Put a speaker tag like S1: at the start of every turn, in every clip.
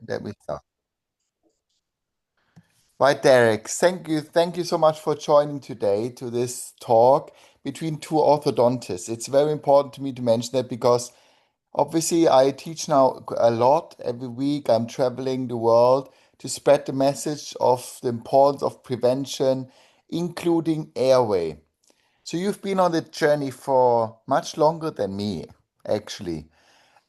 S1: Let me start. Right, Derek. Thank you so much for joining today to this talk between two orthodontists. It's very important to me to mention that because obviously I teach now a lot every week. I'm traveling the world to spread the message of the importance of prevention, including airway. So you've been on the journey for much longer than me, actually.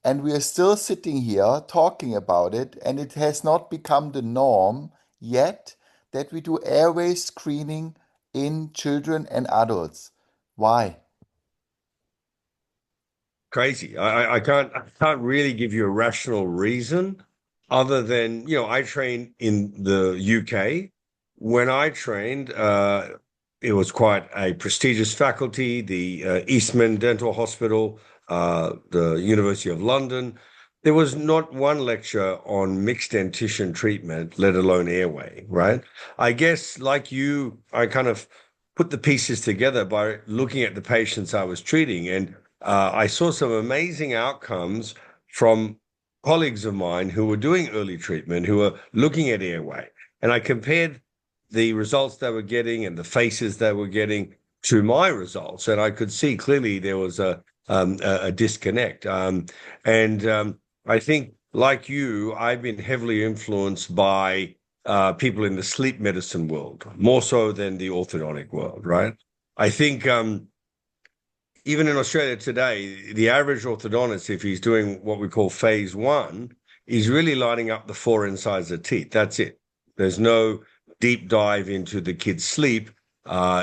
S1: And we are still sitting here talking about it, and it has not become the norm yet that we do airway screening in children and adults. Why?
S2: Crazy. I can't really give you a rational reason other than, I trained in the UK. When I trained, it was quite a prestigious faculty, the Eastman Dental Hospital, the University of London. There was not one lecture on mixed dentition treatment, let alone airway, right? I guess, like you, I kind of put the pieces together by looking at the patients I was treating, and I saw some amazing outcomes from colleagues of mine who were doing early treatment, who were looking at airway. And I compared the results they were getting and the faces they were getting to my results. And I could see clearly there was a disconnect. And I think, like you, I've been heavily influenced by people in the sleep medicine world, more so than the orthodontic world, right? I think even in Australia today, the average orthodontist, if he's doing what we call phase one, is really lining up the four incisor teeth. That's it. There's no deep dive into the kid's sleep,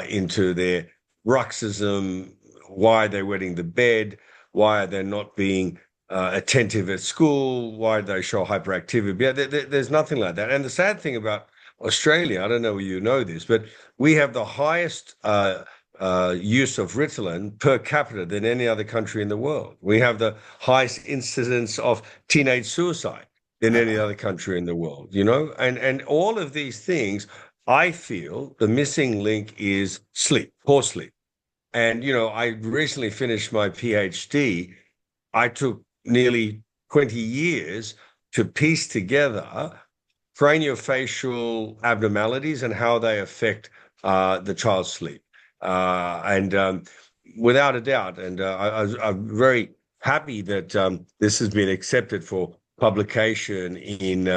S2: into their bruxism, why they're wetting the bed, why are they not being attentive at school, why do they show hyperactivity. Yeah, there's nothing like that. And the sad thing about Australia, I don't know if you know this, but we have the highest use of Ritalin per capita than any other country in the world. We have the highest incidence of teenage suicide than any other country in the world, and all of these things, I feel the missing link is sleep, poor sleep. And, I recently finished my PhD. I took nearly 20 years to piece together craniofacial abnormalities and how they affect the child's sleep. And without a doubt, and I'm very happy that this has been accepted for publication in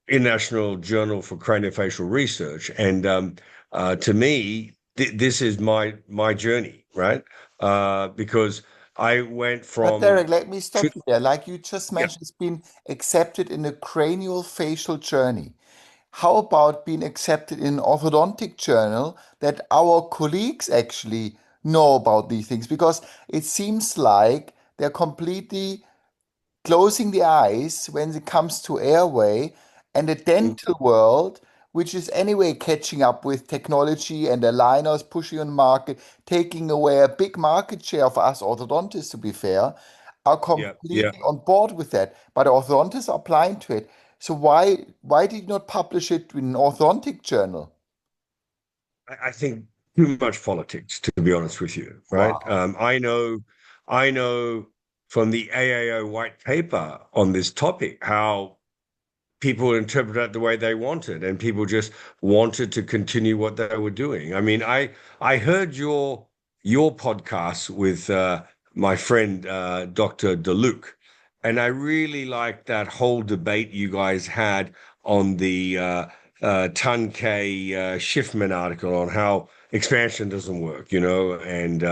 S2: International Journal for Craniofacial Research. And to me, this is my journey, right? Because I went
S1: But
S2: from
S1: Derek, let me
S2: tr-
S1: stop you there. Like you just
S2: yeah,
S1: mentioned, it's been accepted in a cranial facial journey. How about being accepted in an orthodontic journal that our colleagues actually know about these things? Because it seems like they're completely closing the eyes when it comes to airway and the dental world, which is anyway catching up with technology and aligners pushing on market, taking away a big market share of us orthodontists, to be fair, are
S2: yeah, yeah.
S1: completely on board with that. But orthodontists are blind to it. So why did you not publish it in an orthodontic journal?
S2: I think too much politics, to be honest with you, right?
S1: Wow.
S2: I know from the AAO white paper on this topic how people interpret it the way they wanted, and people just wanted to continue what they were doing. I mean, I heard your podcast with my friend Dr. DeLuke, and I really liked that whole debate you guys had on the Tun K Schiffman article on how expansion doesn't work, and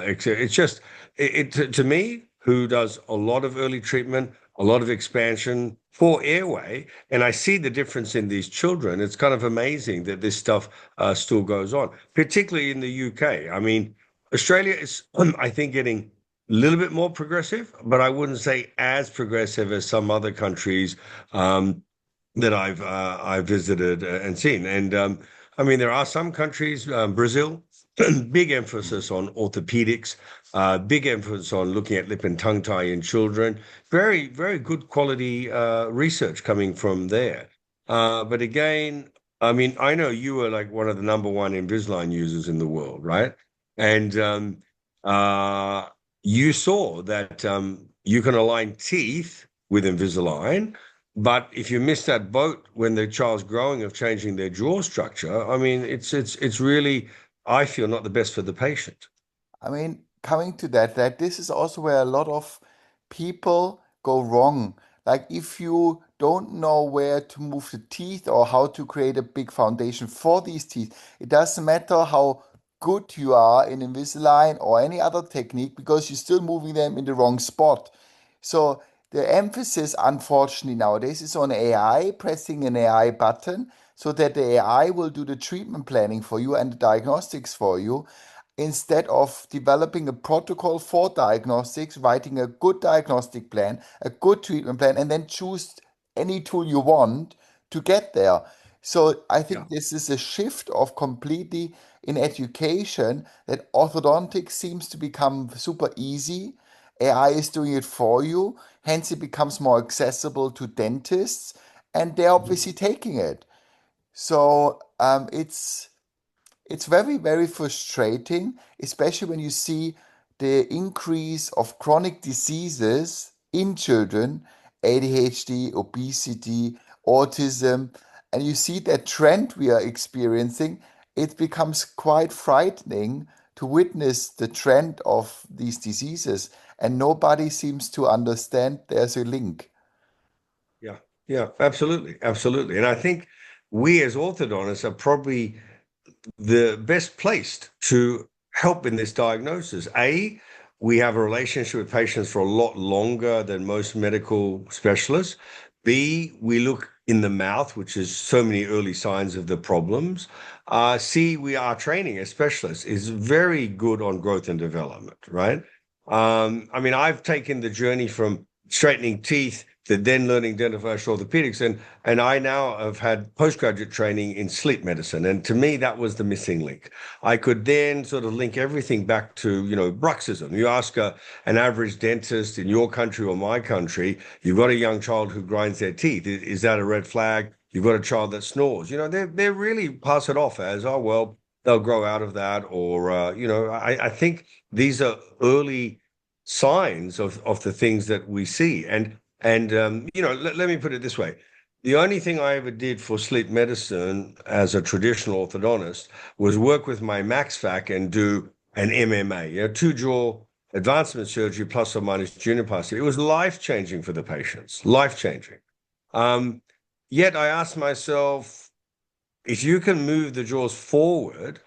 S2: it's just to me, who does a lot of early treatment, a lot of expansion for airway, and I see the difference in these children. It's kind of amazing that this stuff still goes on, particularly in the UK. I mean, Australia is, I think, getting a little bit more progressive, but I wouldn't say as progressive as some other countries that I've visited and seen. And I mean, there are some countries, Brazil, big emphasis on orthopedics, big emphasis on looking at lip and tongue tie in children. Very, very good quality research coming from there. But again, I mean, I know you were like one of the number one Invisalign users in the world, right? And uh, you saw that you can align teeth with Invisalign. But if you miss that boat when the child's growing of changing their jaw structure, I mean, it's really, I feel, not the best for the patient.
S1: I mean, coming to that this is also where a lot of people go wrong. Like if you don't know where to move the teeth or how to create a big foundation for these teeth, it doesn't matter how good you are in Invisalign or any other technique because you're still moving them in the wrong spot. So the emphasis, unfortunately, nowadays is on AI, pressing an AI button so that the AI will do the treatment planning for you and the diagnostics for you instead of developing a protocol for diagnostics, writing a good diagnostic plan, a good treatment plan, and then choose any tool you want to get there. So I
S2: Yeah.
S1: think this is a shift of completely in education that orthodontics seems to become super easy. AI is doing it for you, hence it becomes more accessible to dentists, and they're
S2: Mhm.
S1: obviously taking it. So it's very, very frustrating, especially when you see the increase of chronic diseases in children, ADHD, obesity, autism, and you see that trend we are experiencing. It becomes quite frightening to witness the trend of these diseases, and nobody seems to understand there's a link.
S2: Yeah, yeah, absolutely, absolutely. And I think we as orthodontists are probably the best placed to help in this diagnosis. A, we have a relationship with patients for a lot longer than most medical specialists. B, we look in the mouth, which is so many early signs of the problems. C, we are training as specialists is very good on growth and development, right? I mean, I've taken the journey from straightening teeth to then learning dental facial orthopedics, and I now have had postgraduate training in sleep medicine. And to me, that was the missing link. I could then sort of link everything back to, bruxism. You ask an average dentist in your country or my country, you've got a young child who grinds their teeth. Is that a red flag? You've got a child that snores. They really pass it off as, oh, well, they'll grow out of that. Or, I think these are early signs of the things that we see. Let me put it this way. The only thing I ever did for sleep medicine as a traditional orthodontist was work with my MaxFac and do an MMA, two jaw advancement surgery plus or minus junioplasty. It was life changing for the patients, life changing. Um, Yet I asked myself, if you can move the jaws forward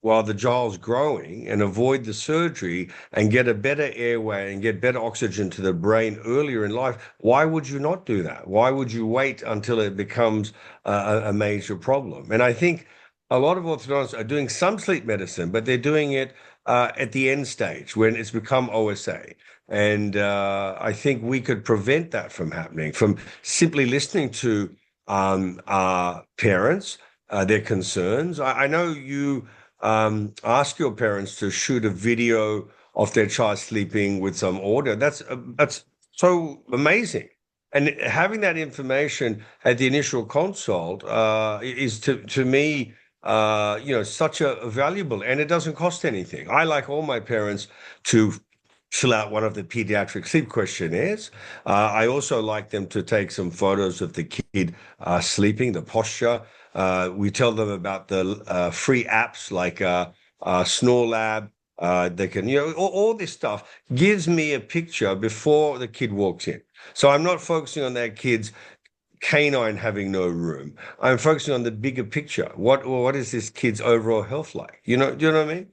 S2: while the jaw's growing and avoid the surgery and get a better airway and get better oxygen to the brain earlier in life, why would you not do that? Why would you wait until it becomes a major problem? And I think a lot of orthodontists are doing some sleep medicine, but they're doing it at the end stage when it's become OSA. And I think we could prevent that from happening, from simply listening to our parents, their concerns. I know you ask your parents to shoot a video of their child sleeping with some audio. That's so amazing. And having that information at the initial consult is to me, such a valuable, and it doesn't cost anything. I like all my parents to fill out one of the pediatric sleep questionnaires. I also like them to take some photos of the kid sleeping, the posture. We tell them about the free apps like Snore Lab. They can, all this stuff gives me a picture before the kid walks in. So I'm not focusing on that kid's canine having no room. I'm focusing on the bigger picture. What is this kid's overall health like? Do you know what I mean?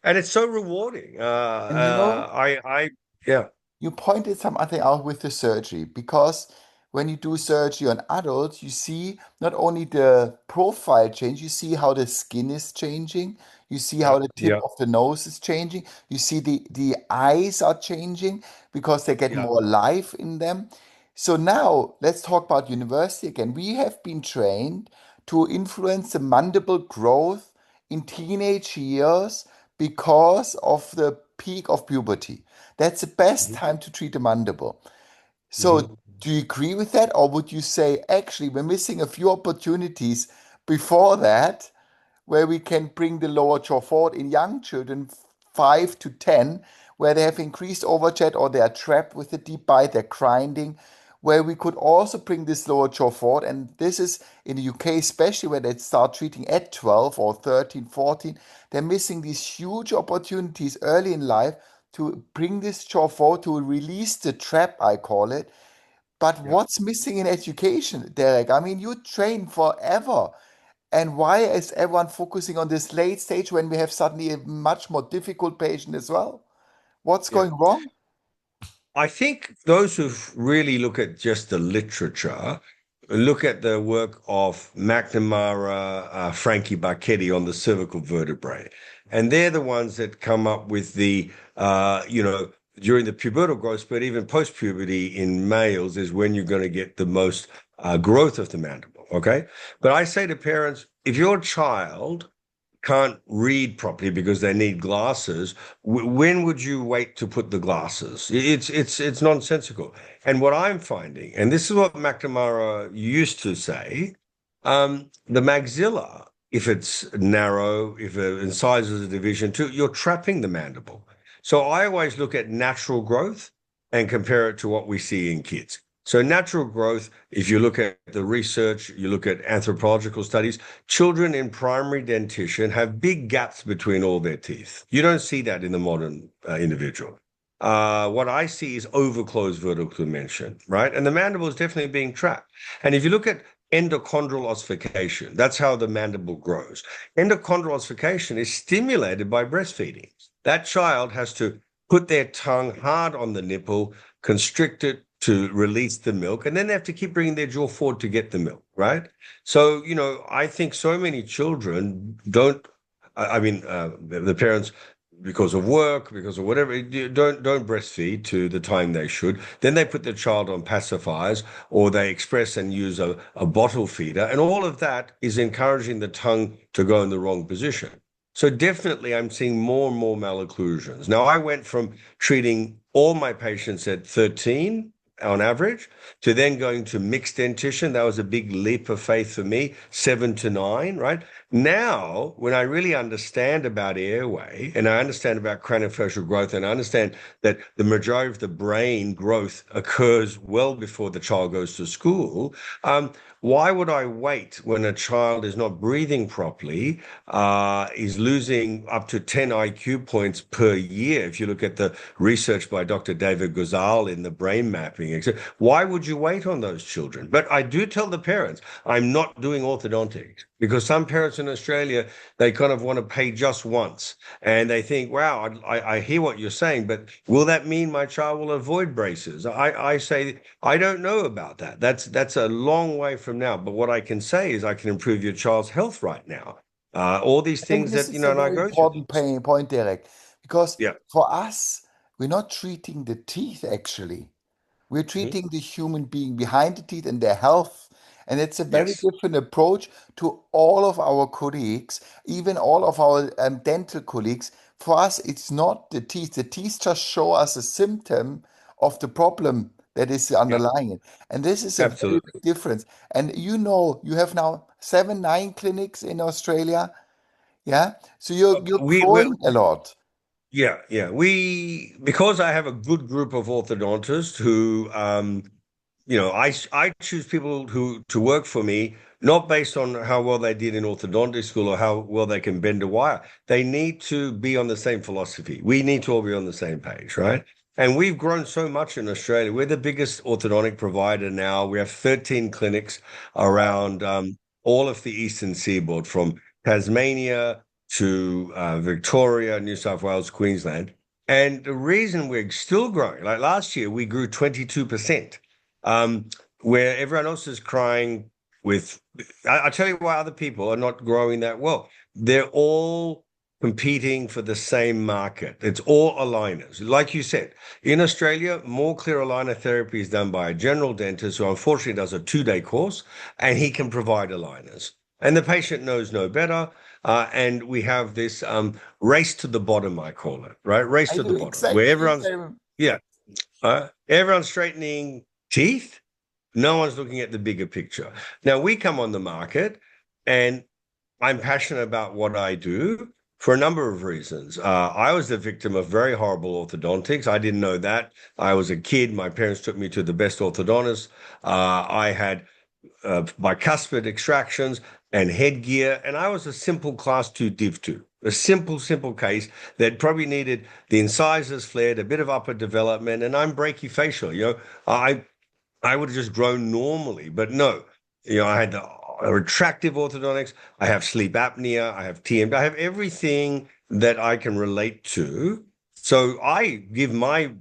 S2: And it's so rewarding.
S1: And
S2: Yeah,
S1: you pointed something out with the surgery because when you do surgery on adults, you see not only the profile change, you see how the skin is changing, you see
S2: yeah,
S1: how the tip
S2: yeah,
S1: of the nose is changing, you see the eyes are changing because they get
S2: yeah.
S1: more life in them. So now let's talk about university again. We have been trained to influence the mandible growth in teenage years because of the peak of puberty. That's the best
S2: Mhm,
S1: time to treat a mandible. So,
S2: mhm.
S1: do you agree with that? Or would you say, actually, we're missing a few opportunities before that where we can bring the lower jaw forward in young children, 5 to 10, where they have increased overjet or they are trapped with a deep bite, they're grinding. where we could also bring this lower jaw forward. And this is in the UK, especially when they start treating at 12 or 13, 14, they're missing these huge opportunities early in life to bring this jaw forward, to release the trap, I call it. But
S2: Yeah.
S1: what's missing in education, Derek? I mean, you train forever. And why is everyone focusing on this late stage when we have suddenly a much more difficult patient as well? What's
S2: Yeah.
S1: going wrong?
S2: I think those who really look at just the literature look at the work of McNamara, Frankie Barchetti on the cervical vertebrae. And they're the ones that come up with during the pubertal growth, but even post-puberty in males is when you're going to get the most growth of the mandible. Okay. But I say to parents, if your child can't read properly because they need glasses, when would you wait to put the glasses? It's nonsensical. And what I'm finding, and this is what McNamara used to say, the maxilla, if it's narrow, if it incisors a division two, you're trapping the mandible. So I always look at natural growth and compare it to what we see in kids. So natural growth, if you look at the research, you look at anthropological studies, children in primary dentition have big gaps between all their teeth. You don't see that in the modern individual. What I see is overclosed vertical dimension, right? And the mandible is definitely being trapped. And if you look at endochondral ossification, that's how the mandible grows. Endochondral ossification is stimulated by breastfeeding. That child has to put their tongue hard on the nipple, constrict it to release the milk, and then they have to keep bringing their jaw forward to get the milk, right? So, I think so many children don't, the parents, because of work, because of whatever, don't breastfeed to the time they should. Then they put the child on pacifiers or they express and use a bottle feeder. And all of that is encouraging the tongue to go in the wrong position. So definitely I'm seeing more and more malocclusions. Now I went from treating all my patients at 13 on average to then going to mixed dentition. That was a big leap of faith for me, 7 to 9, right? Now, when I really understand about airway and I understand about craniofacial growth and I understand that the majority of the brain growth occurs well before the child goes to school, why would I wait when a child is not breathing properly, is losing up to 10 IQ points per year? If you look at the research by Dr. David Gozal in the brain mapping, etc., why would you wait on those children? But I do tell the parents, I'm not doing orthodontics because some parents in Australia, they kind of want to pay just once and they think, wow, I hear what you're saying, but will that mean my child will avoid braces? I say, I don't know about that. That's a long way from now. But what I can say is I can improve your child's health right now. All these
S1: I think
S2: things
S1: this
S2: that,
S1: is a
S2: and I
S1: very
S2: go through
S1: important
S2: these.
S1: point, Derek, because
S2: Yeah.
S1: for us, we're not treating the teeth actually. We're
S2: Mhm.
S1: treating the human being behind the teeth and their health. And it's a very
S2: Yes.
S1: different approach to all of our colleagues, even all of our dental colleagues. For us, it's not the teeth. The teeth just show us a symptom of the problem that is
S2: Yeah.
S1: underlying it. And this is a very
S2: Absolutely.
S1: big difference. And you have now 7, 9 clinics in Australia. Yeah. So you're
S2: We
S1: growing a lot.
S2: Yeah, yeah. Because I have a good group of orthodontists who, I choose people who to work for me, not based on how well they did in orthodontic school or how well they can bend a wire. They need to be on the same philosophy. We need to all be on the same page, right? And we've grown so much in Australia. We're the biggest orthodontic provider now. We have 13 clinics around all of the eastern seaboard, from Tasmania to Victoria, New South Wales, Queensland. And the reason we're still growing, like last year, we grew 22%, where everyone else is crying with, I tell you why other people are not growing that well. They're all competing for the same market. It's all aligners. Like you said, in Australia, more clear aligner therapy is done by a general dentist who unfortunately does a 2-day course and he can provide aligners. And the patient knows no better. And we have this race to the bottom, I call it, right? Race
S1: I
S2: to the
S1: do
S2: bottom, where
S1: exactly the same.
S2: yeah, everyone's straightening teeth. No one's looking at the bigger picture. Now we come on the market and I'm passionate about what I do. for a number of reasons. I was the victim of very horrible orthodontics. I didn't know that. I was a kid. My parents took me to the best orthodontist. I had bicuspid extractions and headgear, and I was a simple class 2 div 2. A simple case that probably needed the incisors flared, a bit of upper development, and I'm brachyfacial. I I would have just grown normally, but no. I had the retractive orthodontics. I have sleep apnea. I have TMD. I have everything that I can relate to. So I give my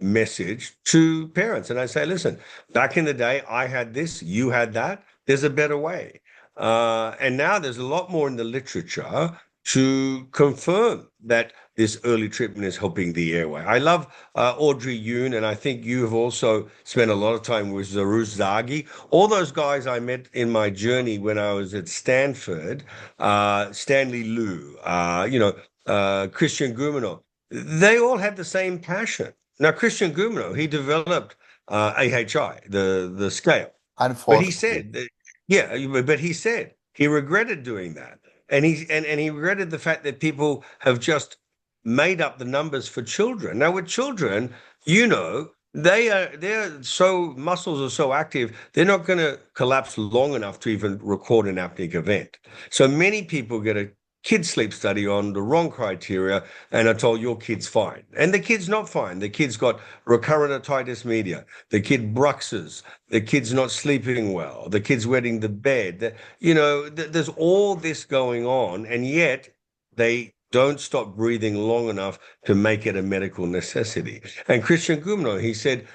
S2: message to parents and I say, listen, back in the day, I had this, you had that. There's a better way. And now there's a lot more in the literature to confirm that this early treatment is helping the airway. I love Audrey Yoon, and I think you have also spent a lot of time with Zarus Zaghi. All those guys I met in my journey when I was at Stanford, Stanley Liu, Christian Gumino, they all had the same passion. Now, Christian Gumino, he developed AHI, the scale. But he
S1: Unfortunately.
S2: said that, yeah, but he said he regretted doing that. And he regretted the fact that people have just made up the numbers for children. Now, with children, they're so muscles are so active, they're not going to collapse long enough to even record an apneic event. So many people get a kid sleep study on the wrong criteria and are told your kid's fine. And the kid's not fine. The kid's got recurrent otitis media. The kid bruxes. The kid's not sleeping well. The kid's wetting the bed. There's all this going on, and yet they don't stop breathing long enough to make it a medical necessity. And Christian Gumno, he said,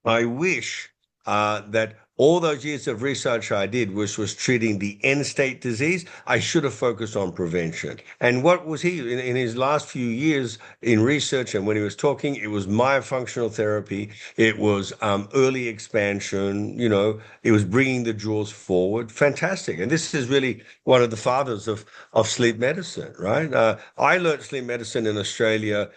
S2: I wish that all those years of research I did, which was treating the end state disease, I should have focused on prevention. And what was he in his last few years in research and when he was talking, it was myofunctional therapy, it was early expansion, it was bringing the jaws forward. Fantastic. And this is really one of the fathers of sleep medicine, right? I learned sleep medicine in Australia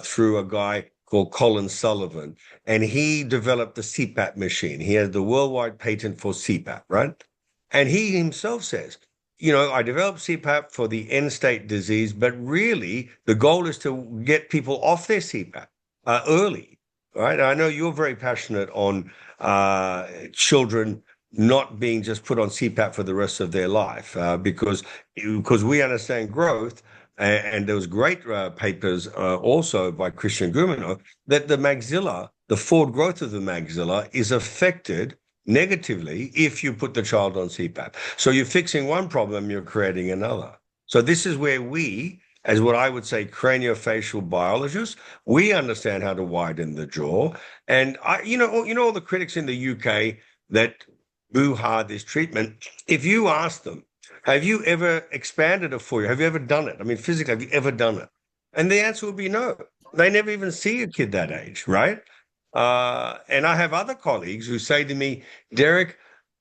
S2: through a guy called Colin Sullivan, and he developed the CPAP machine. He has the worldwide patent for CPAP, right? And he himself says, I developed CPAP for the end state disease, but really the goal is to get people off their CPAP early, right? I know you're very passionate on children not being just put on CPAP for the rest of their life because we understand growth. And there was great papers also by Christian Gumino that the maxilla, the forward growth of the maxilla is affected negatively if you put the child on CPAP. So you're fixing one problem, you're creating another. So this is where we, as what I would say, craniofacial biologists, we understand how to widen the jaw. And all the critics in the UK that boo-ha this treatment, if you ask them, have you ever expanded a foyer? Have you ever done it? I mean, physically, have you ever done it? And the answer would be no. They never even see a kid that age, right? And I have other colleagues who say to me, Derek,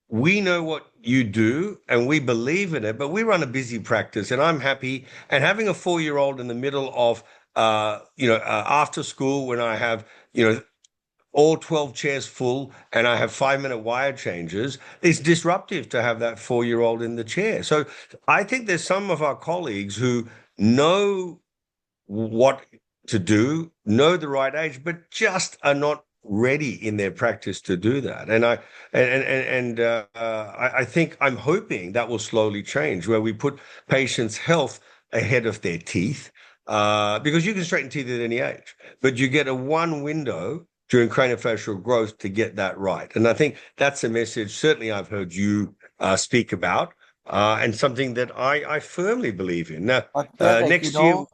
S2: we know what you do and we believe in it, but we run a busy practice and I'm happy. And having a 4-year-old in the middle of, after school when I have, all 12 chairs full and I have 5-minute wire changes, it's disruptive to have that 4-year-old in the chair. So I think there's some of our colleagues who know what to do, know the right age, but just are not ready in their practice to do that. I think I'm hoping that will slowly change, where we put patients' health ahead of their teeth, because you can straighten teeth at any age, but you get a one window during craniofacial growth to get that right. And I think that's a message certainly I've heard you speak about, and something that I firmly believe in. Now,
S1: But Derek,
S2: next year,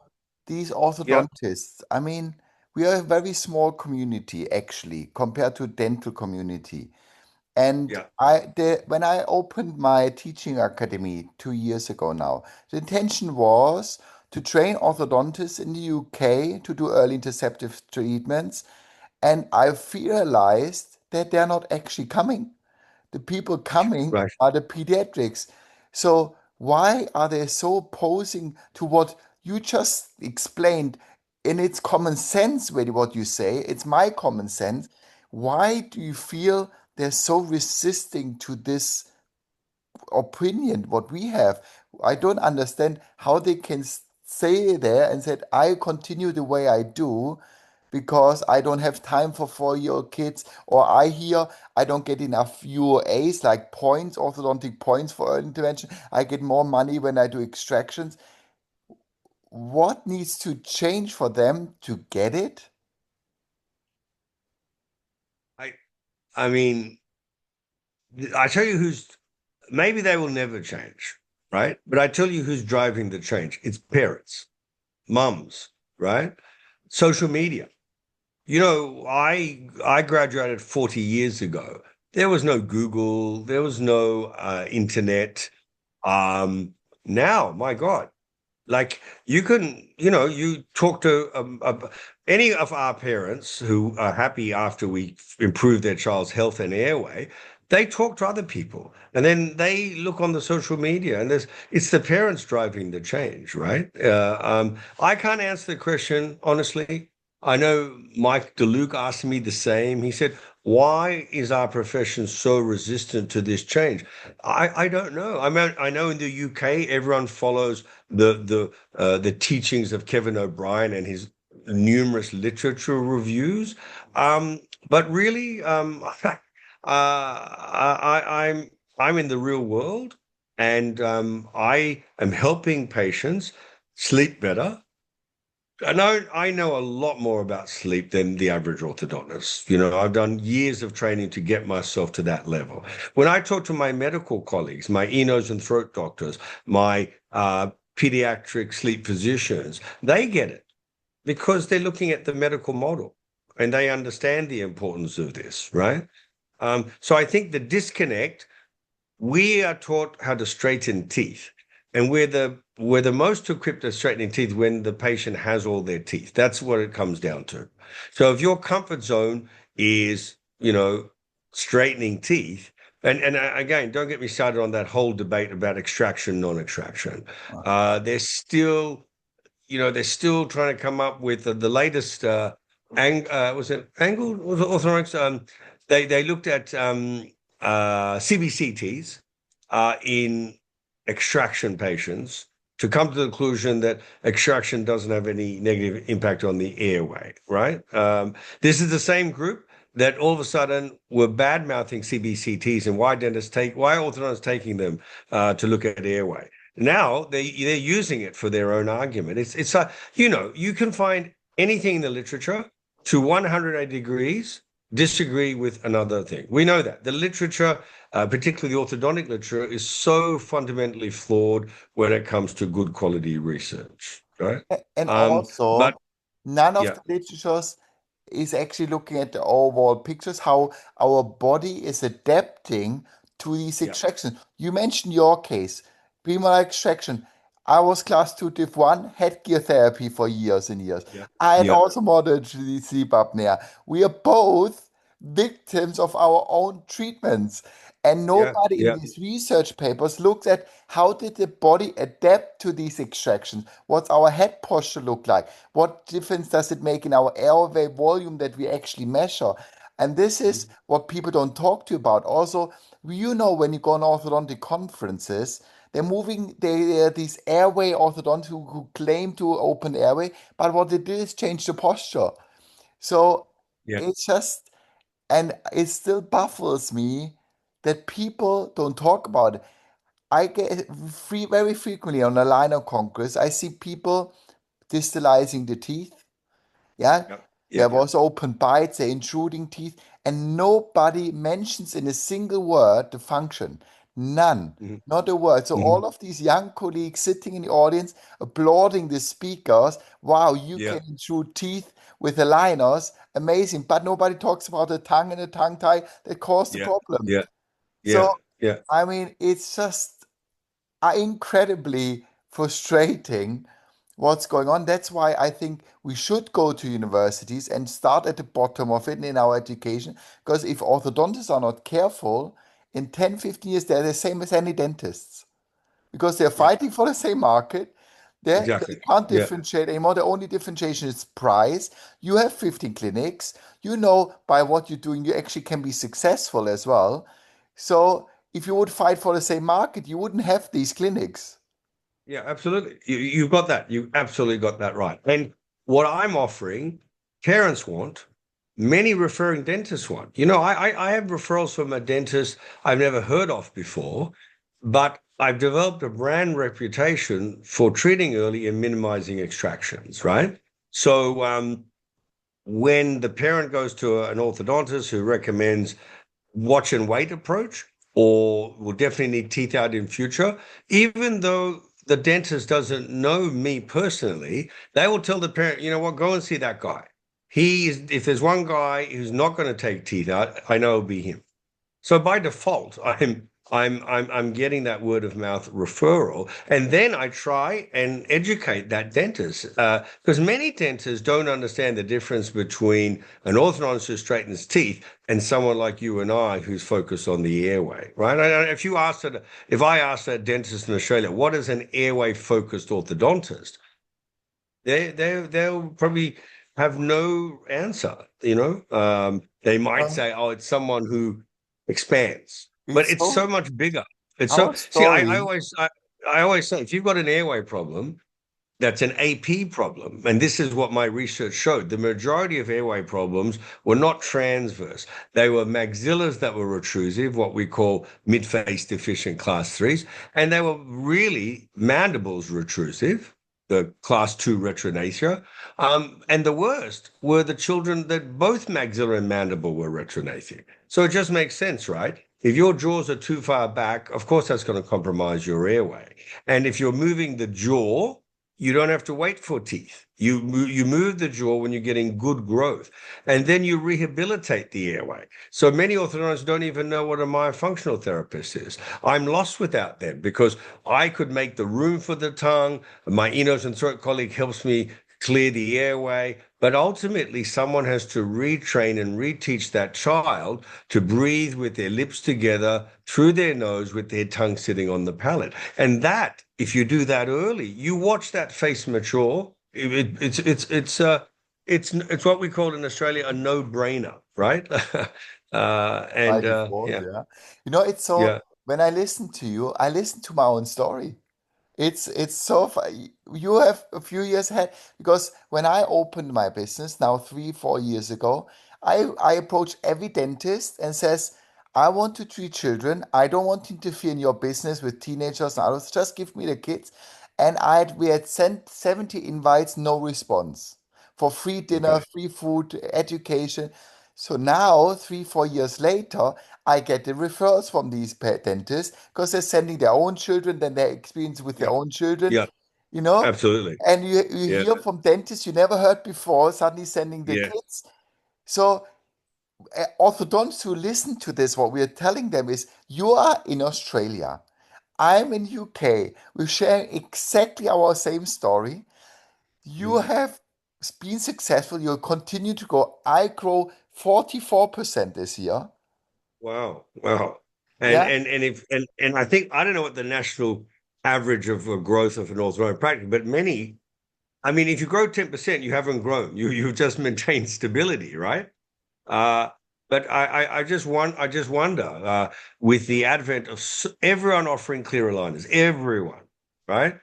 S1: these
S2: yeah,
S1: orthodontists, I mean, we are a very small community actually compared to dental community. And
S2: yeah,
S1: when I opened my teaching academy 2 years ago now, the intention was to train orthodontists in the UK to do early interceptive treatments. And I realized that they're not actually coming. The people coming
S2: right.
S1: are the pediatrics. So why are they so opposing to what you just explained in its common sense, really, what you say? It's my common sense. Why do you feel they're so resisting to this opinion, what we have? I don't understand how they can stay there and said, I continue the way I do because I don't have time for 4-year kids, or I hear I don't get enough UAs, like points, orthodontic points for early intervention. I get more money when I do extractions. What needs to change for them to get it?
S2: I I mean, I tell you who's maybe they will never change, right? But I tell you who's driving the change. It's parents, mums, right? Social media. You know, I graduated 40 years ago. There was no Google, there was no internet. Now, my God, like you can, you talk to any of our parents who are happy after we improve their child's health and airway. They talk to other people, and then they look on the social media, and it's the parents driving the change, right? I can't answer the question honestly. I know Mike DeLuke asked me the same. He said, "Why is our profession so resistant to this change?" I don't know. I know in the UK everyone follows the teachings of Kevin O'Brien and his numerous literature reviews. But really, I'm in the real world, and I am helping patients sleep better. I know a lot more about sleep than the average orthodontist. I've done years of training to get myself to that level. When I talk to my medical colleagues, my ear, nose, and throat doctors, my pediatric sleep physicians, they get it because they're looking at the medical model and they understand the importance of this, right? So I think the disconnect, we are taught how to straighten teeth, and we're the most equipped at straightening teeth when the patient has all their teeth. That's what it comes down to. So if your comfort zone is, straightening teeth, and again, don't get me started on that whole debate about extraction, non-extraction. They're still trying to come up with the latest was it angled, was it orthodontics? They looked at CBCTs in extraction patients to come to the conclusion that extraction doesn't have any negative impact on the airway, right? This is the same group that all of a sudden were bad mouthing CBCTs, and why orthodontists taking them to look at airway. Now they're using it for their own argument. You can find anything in the literature to 180 degrees disagree with another thing. We know that the literature, particularly the orthodontic literature, is so fundamentally flawed when it comes to good quality research, right?
S1: And
S2: But
S1: also, none of
S2: yeah,
S1: the literatures is actually looking at the overall pictures, how our body is adapting to these
S2: yeah,
S1: extractions. You mentioned your case, premolar extraction. I was class 2 div 1, headgear therapy for years and years.
S2: yeah,
S1: I had
S2: yeah,
S1: also moderate sleep apnea. We are both victims of our own treatments. And
S2: yeah,
S1: nobody in
S2: yeah.
S1: these research papers looks at how did the body adapt to these extractions? What's our head posture look like? What difference does it make in our airway volume that we actually measure? And this is
S2: Mhm.
S1: what people don't talk to you about. Also, when you go on orthodontic conferences, there are these airway orthodontists who claim to open airway, but what they did is change the posture. So
S2: Yeah,
S1: it's just, and it still baffles me that people don't talk about it. I get very frequently on a line of Congress, I see people distalizing the teeth. Yeah,
S2: yeah, yeah,
S1: there was open bites, they're intruding teeth, and nobody mentions in a single word the function. None,
S2: mhm,
S1: not a word. So
S2: mhm,
S1: all of these young colleagues sitting in the audience applauding the speakers. Wow, you
S2: yeah,
S1: can intrude teeth with aligners, amazing. But nobody talks about the tongue and the tongue tie that caused the
S2: yeah,
S1: problem.
S2: yeah,
S1: So
S2: yeah, yeah,
S1: I mean, it's just incredibly frustrating what's going on. That's why I think we should go to universities and start at the bottom of it in our education. Because if orthodontists are not careful, in 10, 15 years, they're the same as any dentists because they're
S2: yeah,
S1: fighting for the same market. They
S2: exactly.
S1: can't
S2: Yeah,
S1: differentiate anymore. The only differentiation is price. You have 15 clinics. You know by what you're doing, you actually can be successful as well. So if you would fight for the same market, you wouldn't have these clinics.
S2: Yeah, absolutely. You've got that. You absolutely got that right. And what I'm offering, parents want, many referring dentists want. I have referrals from a dentist I've never heard of before, but I've developed a brand reputation for treating early and minimizing extractions, right? So when the parent goes to an orthodontist who recommends watch and wait approach, or will definitely need teeth out in future, even though the dentist doesn't know me personally, they will tell the parent, you know what, go and see that guy. If there's one guy who's not going to take teeth out, I know it'll be him. So by default, I'm getting that word of mouth referral, and then I try and educate that dentist because many dentists don't understand the difference between an orthodontist who straightens teeth and someone like you and I who's focused on the airway, right? If I asked a dentist in Australia, what is an airway focused orthodontist? They'll probably have no answer, they might
S1: Uh,
S2: say, oh, it's someone who expands, but
S1: it's
S2: it's so
S1: so
S2: much bigger. It's so,
S1: our
S2: see,
S1: story.
S2: I always say, if you've got an airway problem, that's an AP problem. And this is what my research showed. The majority of airway problems were not transverse. They were maxillas that were retrusive, what we call mid-face deficient class threes. And they were really mandibles retrusive, the class two retrognathia. And the worst were the children that both maxilla and mandible were retrognathic. So it just makes sense, right? If your jaws are too far back, of course that's going to compromise your airway. And if you're moving the jaw, you don't have to wait for teeth. You move the jaw when you're getting good growth, and then you rehabilitate the airway. So many orthodontists don't even know what a myofunctional therapist is. I'm lost without them because I could make the room for the tongue. My ear, nose, and throat colleague helps me clear the airway. But ultimately, someone has to retrain and reteach that child to breathe with their lips together through their nose with their tongue sitting on the palate. And that, if you do that early, you watch that face mature. It's what we call in Australia a no-brainer, right?
S1: By
S2: And
S1: default,
S2: yeah,
S1: yeah. You know, it's so
S2: yeah,
S1: when I listen to you, I listen to my own story. It's so you have a few years ahead because when I opened my business now 3, 4 years ago, I approach every dentist and says, I want to treat children. I don't want to interfere in your business with teenagers and others. Just give me the kids. And we had sent 70 invites, no response for free dinner,
S2: okay,
S1: free food, education. So now, 3, 4 years later, I get the referrals from these pet dentists because they're sending their own children, then their experience with their
S2: yeah,
S1: own children,
S2: yeah,
S1: you know.
S2: absolutely,
S1: And you
S2: yeah,
S1: hear from dentists you never heard before, suddenly sending the
S2: yeah,
S1: kids. So orthodontists who listen to this, what we are telling them is, you are in Australia, I'm in UK. We're sharing exactly our same story. You
S2: mm,
S1: have been successful. You'll continue to grow. I grow 44% this year.
S2: wow, wow,
S1: Yeah.
S2: and I think I don't know what the national average of growth of an orthodontic practice, but many. I mean, if you grow 10%, you haven't grown. You've just maintained stability, right? Uh, but I just wonder with the advent of everyone offering clear aligners, everyone, right?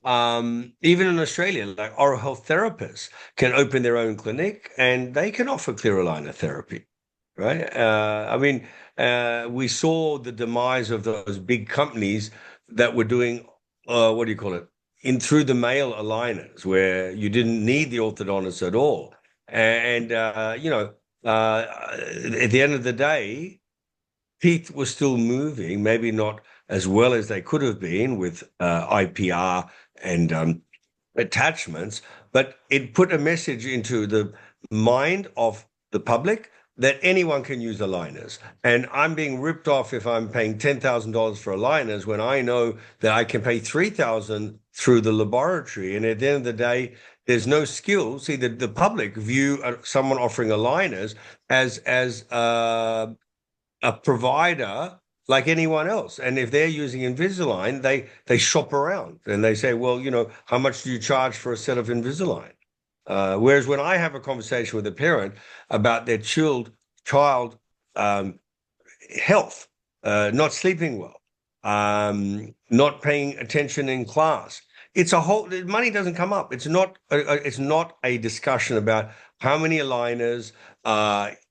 S2: Even in Australia, like oral health therapists can open their own clinic and they can offer clear aligner therapy, right? We saw the demise of those big companies that were doing, what do you call it, in through the mail aligners, where you didn't need the orthodontist at all. And at the end of the day, teeth were still moving, maybe not as well as they could have been with IPR and attachments, but it put a message into the mind of the public that anyone can use aligners. And I'm being ripped off if I'm paying $10,000 for aligners when I know that I can pay 3,000 through the laboratory. And at the end of the day, there's no skill. See, the public view someone offering aligners as a provider like anyone else. And if they're using Invisalign, they shop around and they say, well, how much do you charge for a set of Invisalign? Whereas when I have a conversation with a parent about their child um, health, not sleeping well, not paying attention in class, it's a whole money doesn't come up. It's not a discussion about how many aligners,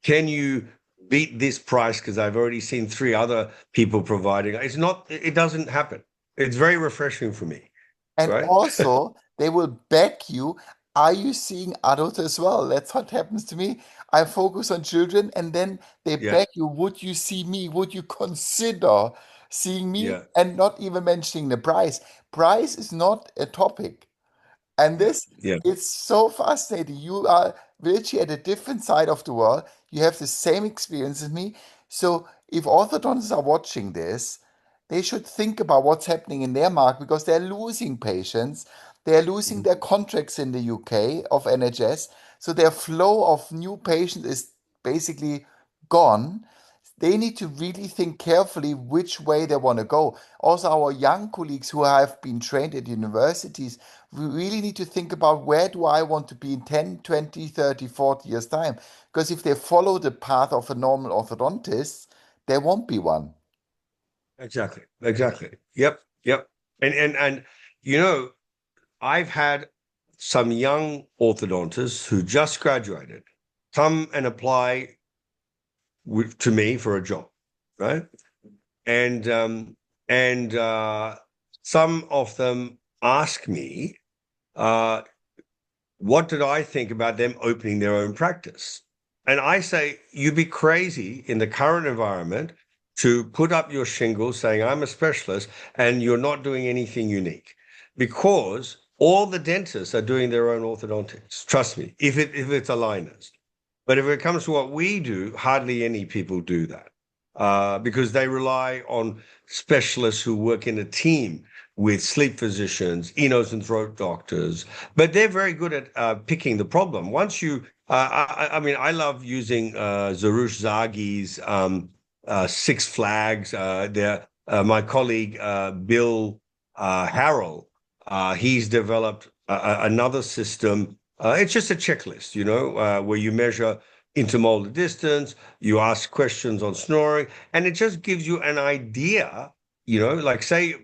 S2: can you beat this price because I've already seen three other people providing. It's not, it doesn't happen. It's very refreshing for me,
S1: And
S2: right?
S1: also, they will beg you, are you seeing adults as well? That's what happens to me. I focus on children and then they
S2: Yeah,
S1: beg you, would you see me? Would you consider seeing me?
S2: yeah,
S1: And not even mentioning the price. Price is not a topic. And
S2: yeah,
S1: this
S2: yeah.
S1: is so fascinating. You are literally at a different side of the world. You have the same experience as me. So if orthodontists are watching this, they should think about what's happening in their market because they're losing patients. They're losing
S2: Mhm.
S1: their contracts in the UK of NHS. So their flow of new patients is basically gone. They need to really think carefully which way they want to go. Also, our young colleagues who have been trained at universities, we really need to think about where do I want to be in 10, 20, 30, 40 years' time? Because if they follow the path of a normal orthodontist, there won't be one.
S2: Exactly, exactly. Yep, yep. And you know, I've had some young orthodontists who just graduated come and apply to me for a job, right? And and some of them ask me, uh, what did I think about them opening their own practice? And I say, you'd be crazy in the current environment to put up your shingle saying, I'm a specialist, and you're not doing anything unique because all the dentists are doing their own orthodontics. Trust me, if it's aligners. But if it comes to what we do, hardly any people do that because they rely on specialists who work in a team with sleep physicians, nose and throat doctors, but they're very good at picking the problem. Once you, I mean, I love using Zarush Zaghi's Six Flags. My colleague Bill Harrell, he's developed another system. It's just a checklist, where you measure intermolar distance, you ask questions on snoring, and it just gives you an idea. Like say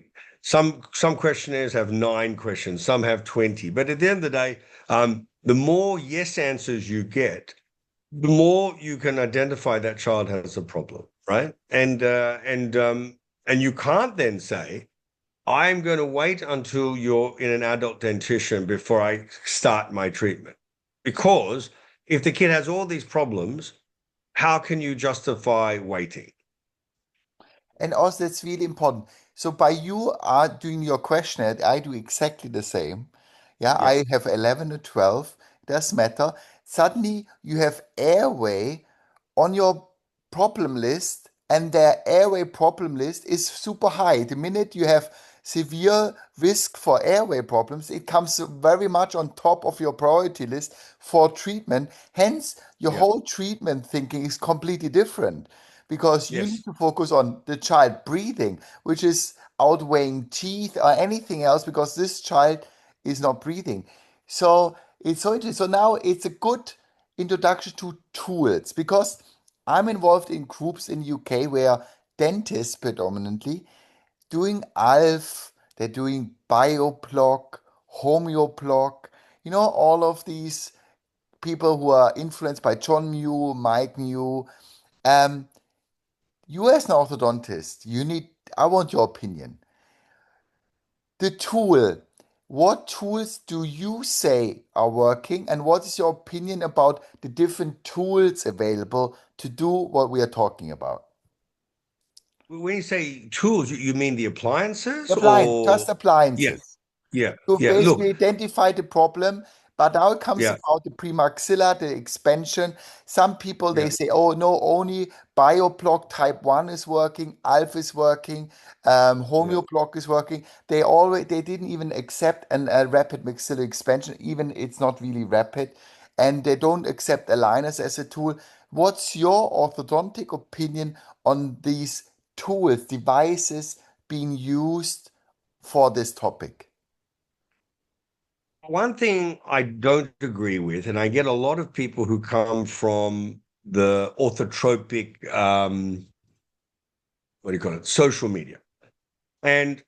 S2: some questionnaires have 9 questions, some have 20. But at the end of the day, the more yes answers you get, the more you can identify that child has a problem, right? And you can't then say, I'm going to wait until you're in an adult dentition before I start my treatment. Because if the kid has all these problems, how can you justify waiting?
S1: And also, it's really important. So, by you are doing your questionnaire, I do exactly the same. Yeah,
S2: Yeah,
S1: I have 11 or 12. It does matter. Suddenly, you have Airway on your problem list, and their Airway problem list is super high. The minute you have severe risk for airway problems, it comes very much on top of your priority list for treatment. Hence, your
S2: yeah,
S1: whole treatment thinking is completely different because you need
S2: yes.
S1: to focus on the child breathing, which is outweighing teeth or anything else because this child is not breathing. So it's so interesting. So now it's a good introduction to tools because I'm involved in groups in UK where dentists predominantly doing ALF, they're doing BioBlock, Homeoblock, all of these people who are influenced by John Mew, Mike Mew. Um, you as an orthodontist, I want your opinion. The tool, what tools do you say are working, and what is your opinion about the different tools available to do what we are talking about?
S2: When you say tools, you mean the appliances
S1: Just
S2: or? Yeah,
S1: appliances.
S2: yeah,
S1: To
S2: yeah. Look,
S1: basically identify the problem. But now it comes
S2: yeah,
S1: about the premaxilla, the expansion. Some people they
S2: yeah,
S1: say, oh no, only BioBlock type 1 is working, Alpha is working,
S2: yeah.
S1: Homeoblock is working. They didn't even accept a rapid maxillary expansion, even it's not really rapid, and they don't accept aligners as a tool. What's your orthodontic opinion on these tools, devices being used for this topic?
S2: One thing I don't agree with, and I get a lot of people who come from the orthotropic, what do you call it, social media, and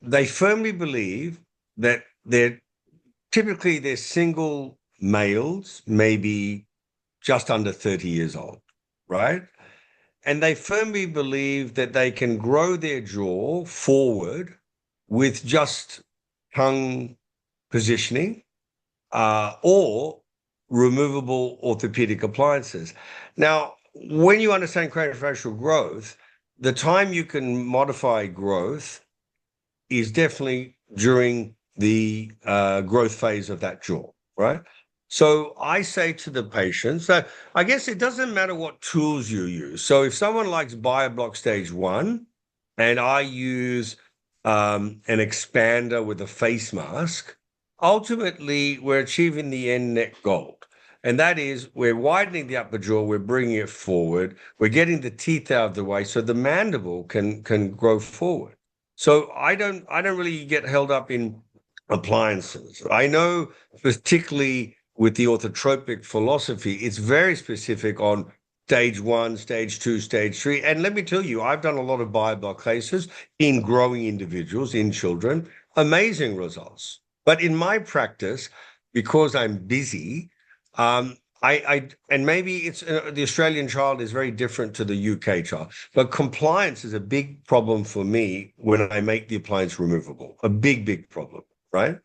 S2: they firmly believe that they're typically they're single males, maybe just under 30 years old, right? And they firmly believe that they can grow their jaw forward with just tongue positioning or removable orthopedic appliances. Now, when you understand craniofacial growth, the time you can modify growth is definitely during the growth phase of that jaw, right? So I say to the patients that I guess it doesn't matter what tools you use. So if someone likes BioBlock stage one, and I use an expander with a face mask, ultimately we're achieving the end net goal. And that is we're widening the upper jaw, we're bringing it forward, we're getting the teeth out of the way so the mandible can grow forward. So I don't really get held up in appliances. I know particularly with the orthotropic philosophy, it's very specific on stage one, stage two, stage three. And let me tell you, I've done a lot of BioBlock cases in growing individuals, in children, amazing results. But in my practice, because I'm busy, and maybe it's the Australian child is very different to the UK child, but compliance is a big problem for me when I make the appliance removable, a big, big problem, right?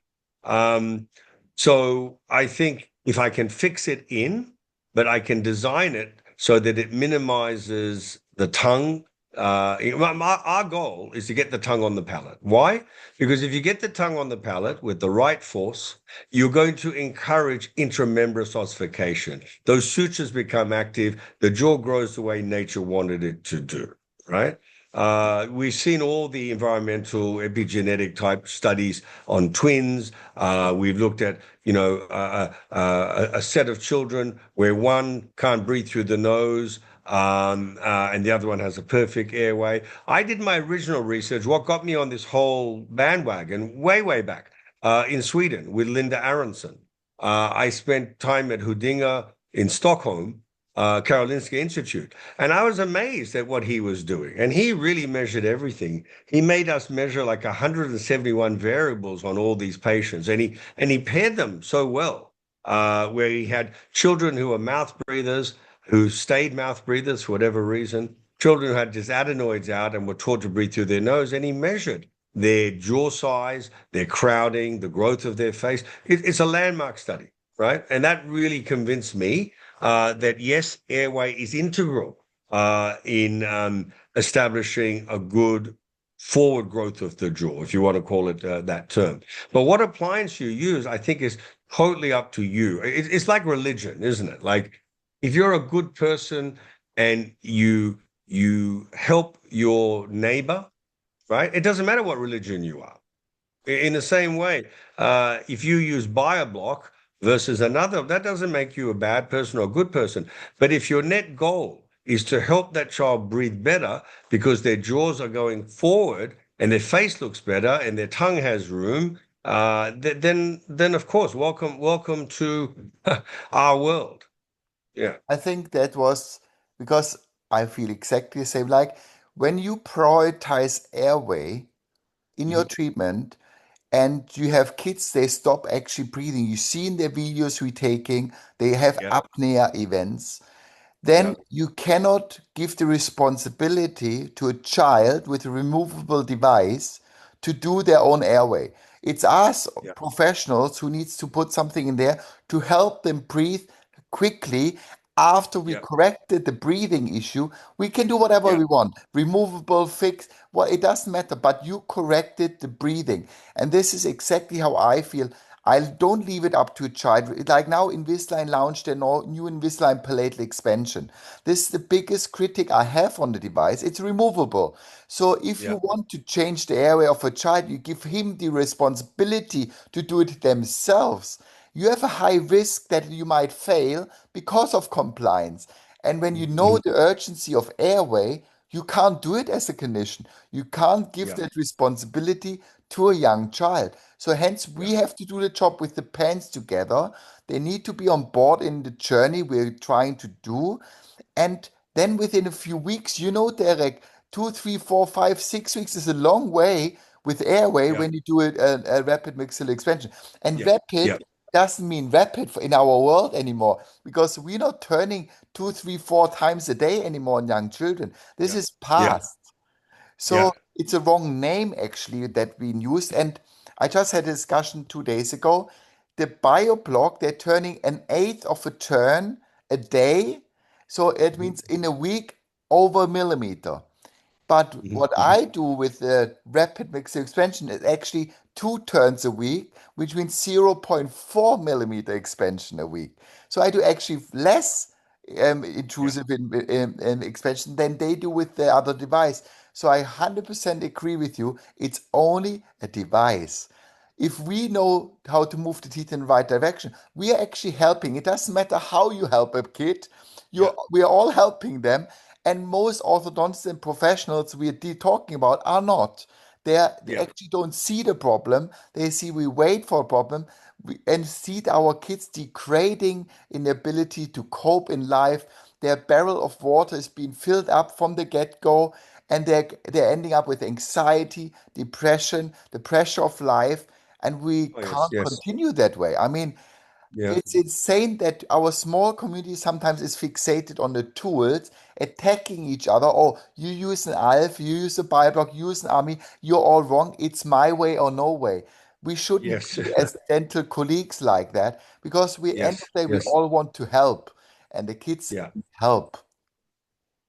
S2: Um, so I think if I can fix it in, but I can design it so that it minimizes the tongue. Our goal is to get the tongue on the palate. Why? Because if you get the tongue on the palate with the right force, you're going to encourage intramembranous ossification. Those sutures become active. The jaw grows the way nature wanted it to do, right? We've seen all the environmental epigenetic type studies on twins. We've looked at, a set of children where one can't breathe through the nose, and the other one has a perfect airway. I did my original research. What got me on this whole bandwagon way, way back in Sweden with Linda Aronson. I spent time at Huddinge in Stockholm, Karolinska Institute, and I was amazed at what he was doing. And he really measured everything. He made us measure like 171 variables on all these patients, and he paired them so well, where he had children who were mouth breathers, who stayed mouth breathers for whatever reason, children who had just adenoids out and were taught to breathe through their nose, and he measured their jaw size, their crowding, the growth of their face. It's a landmark study, right? And that really convinced me that yes, airway is integral in establishing a good forward growth of the jaw, if you want to call it that term. But what appliance you use, I think, is totally up to you. It's like religion, isn't it? Like if you're a good person and you help your neighbor, right? It doesn't matter what religion you are. In the same way, if you use BioBlock versus another, that doesn't make you a bad person or a good person. But if your net goal is to help that child breathe better because their jaws are going forward and their face looks better and their tongue has room, then of course, welcome to our world. Yeah,
S1: I think that was because I feel exactly the same. Like when you prioritize airway in your
S2: mhm,
S1: treatment and you have kids, they stop actually breathing. You see in their videos we taking, they have
S2: yeah,
S1: apnea events.
S2: yeah,
S1: Then you cannot give the responsibility to a child with a removable device to do their own airway. It's us
S2: yeah,
S1: professionals who needs to put something in there to help them breathe quickly. After we
S2: yeah,
S1: corrected the breathing issue, we can do whatever
S2: yeah,
S1: we want. Removable, fix, well, it doesn't matter, but you corrected the breathing. And this is exactly how I feel. I don't leave it up to a child. Like now, Invisalign launched their new Invisalign palatal expansion. This is the biggest critic I have on the device. It's removable. So if you
S2: yeah,
S1: want to change the area of a child, you give him the responsibility to do it themselves. You have a high risk that you might fail because of compliance. And when you know
S2: mhm,
S1: the urgency of airway, you can't do it as a clinician. You can't give
S2: yeah,
S1: that responsibility to a young child. So hence
S2: yeah,
S1: we have to do the job with the parents together. They need to be on board in the journey we're trying to do. And then within a few weeks, Derek, 2, 3, 4, 5, 6 weeks is a long way. with Airway
S2: Yeah.
S1: when you do a rapid maxillary expansion. And
S2: Yeah. Yeah.
S1: rapid doesn't mean rapid in our world anymore because we're not turning two, three, four times a day anymore in young children. This
S2: Yeah.
S1: is
S2: Yeah.
S1: past.
S2: Yeah.
S1: So it's a wrong name actually that we used. And I just had a discussion 2 days ago. The BioBlock, they're turning an eighth of a turn a day. So it
S2: Mhm.
S1: means in a week over a millimeter. But
S2: Mhm.
S1: what
S2: Mhm.
S1: I do with the rapid mixer expansion is actually 2 turns a week, which means 0.4 millimeter expansion a week. So I do actually less
S2: Yeah.
S1: intrusive in expansion than they do with the other device. So I 100% agree with you. It's only a device. If we know how to move the teeth in the right direction, we are actually helping. It doesn't matter how you help a kid,
S2: Yeah.
S1: we are all helping them. And most orthodontists and professionals we are talking about are not. They
S2: Yeah.
S1: actually don't see the problem. They see we wait for a problem and see our kids degrading in the ability to cope in life. Their barrel of water is being filled up from the get-go, and they're ending up with anxiety, depression, the pressure of life, and we
S2: Oh, yes.
S1: can't
S2: Yes.
S1: continue that way. I mean,
S2: Yeah.
S1: it's insane that our small community sometimes is fixated on the tools, attacking each other. Oh, you use an ALF, you use a BioBlock, you use an ARMI, you're all wrong. It's my way or no way. We shouldn't
S2: Yes.
S1: be as dental colleagues like that because we end of
S2: Yes.
S1: the day we
S2: Yes.
S1: all want to help, and the kids
S2: Yeah.
S1: need help.